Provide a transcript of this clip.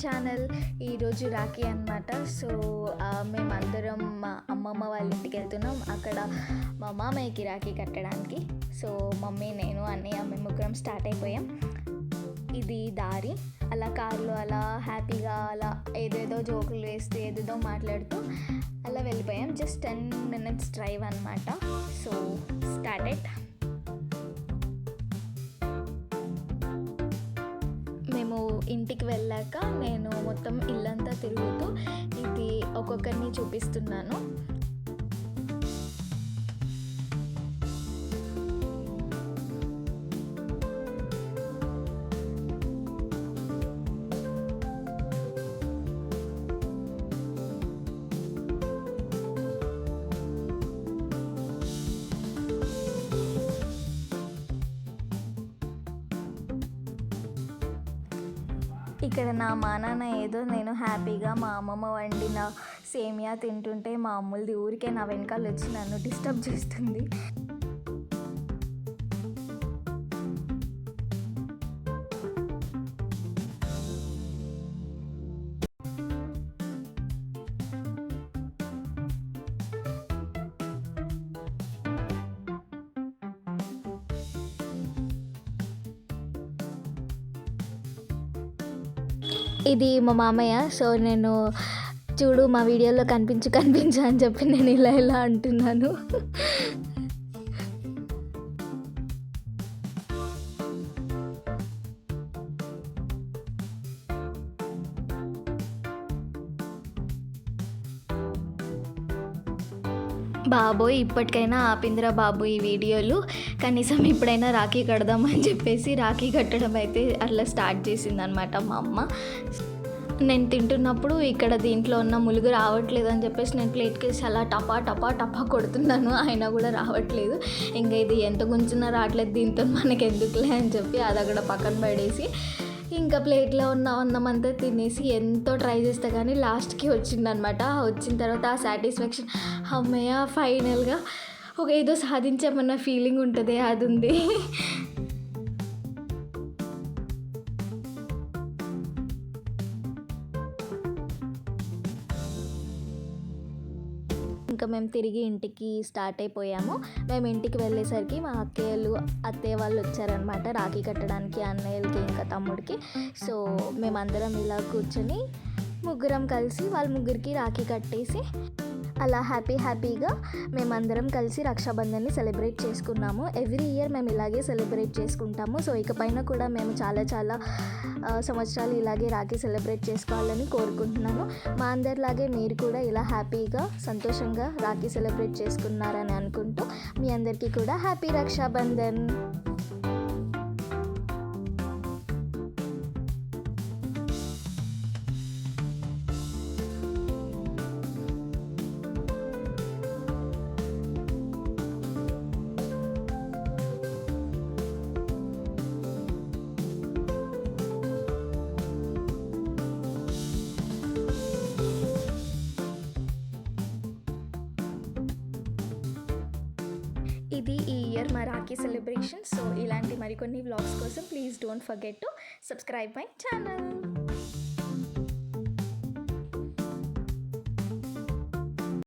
Channel. ఈరోజు రాఖీ అనమాట. So మేమందరం మా అమ్మమ్మ వాళ్ళ ఇంటికి వెళ్తున్నాం. అక్కడ మా మామయ్యకి రాఖీ కట్టడానికి. సో మమ్మీ, నేను, అన్నయ్య మేము ముగ్గురం స్టార్ట్ అయిపోయాం. ఇది దారి. అలా కారులో అలా హ్యాపీగా అలా ఏదేదో జోకులు వేస్తూ ఏదేదో మాట్లాడుతూ అలా వెళ్ళిపోయాం. జస్ట్ 10 minutes డ్రైవ్ అనమాట. So started. మేము ఇంటికి వెళ్ళాక నేను మొత్తం ఇల్లంతా తిరుగుతూ ఇది ఒక్కొక్కరిని చూపిస్తున్నాను. ఇక్కడ మా నాన్న ఏదో నేను హ్యాపీగా మా అమ్మమ్మ వండిన సేమియా తింటుంటే మా అమ్ములది ఊరికే నా వెనకాల వచ్చి నన్ను డిస్టర్బ్ చేస్తుంది. ఇది మా మామయ్య. సో నేను చూడు మా వీడియోలో కనిపించు అని చెప్పి నేను ఇలా అంటున్నాను. బాబోయ్, ఇప్పటికైనా ఆపిందిరా బాబు ఈ వీడియోలు. కనీసం ఇప్పుడైనా రాఖీ కడదామని చెప్పేసి రాఖీ కట్టడం అయితే అట్లా స్టార్ట్ చేసిందనమాట మా అమ్మ. నేను తింటున్నప్పుడు ఇక్కడ దీంట్లో ఉన్న ములుగు రావట్లేదు అని చెప్పేసి నేను ప్లేట్కి వేసి అలా టపా టపా టపా కొడుతున్నాను. అయినా కూడా రావట్లేదు. ఇంకా ఇది ఎంత గుంచున్నా రావట్లేదు, దీంతో మనకి ఎందుకులే అని చెప్పి అది అక్కడ పక్కన పడేసి ఇంకా ప్లేట్లో ఉన్న అన్నమంతా తినేసి ఎంతో ట్రై చేస్తే కానీ లాస్ట్కి వచ్చిందనమాట. వచ్చిన తర్వాత ఆ సాటిస్ఫాక్షన్, అమ్మయ్య ఫైనల్గా ఒక ఏదో సాధించామన్న ఫీలింగ్ ఉంటుంది, అది ఉంది. ఇంకా మేము తిరిగి ఇంటికి స్టార్ట్ అయిపోయాము. మేము ఇంటికి వెళ్ళేసరికి మా అత్తయ్య వాళ్ళు వచ్చారనమాట రాఖీ కట్టడానికి, అన్నయ్యలకి ఇంకా తమ్ముడికి. సో మేమందరం ఇలా కూర్చొని ముగ్గురం కలిసి వాళ్ళ ముగ్గురికి రాఖీ కట్టేసి అలా హ్యాపీగా మేమందరం కలిసి రక్షాబంధన్ని సెలబ్రేట్ చేసుకున్నాము. ఎవ్రీ ఇయర్ మేము ఇలాగే సెలబ్రేట్ చేసుకుంటాము. సో ఇకపైన కూడా మేము చాలా సంవత్సరాలు ఇలాగే రాఖీ సెలబ్రేట్ చేసుకోవాలని కోరుకుంటున్నాను. మా అందరిలాగే మీరు కూడా ఇలా హ్యాపీగా సంతోషంగా రాఖీ సెలబ్రేట్ చేసుకున్నారని అనుకుంటూ మీ అందరికీ కూడా హ్యాపీ రక్షాబంధన్. ఇది ఈ ఇయర్ మా రాఖీ సెలబ్రేషన్. సో ఇలాంటి మరికొన్ని వ్లాగ్స్ కోసం please don't forget to subscribe my channel.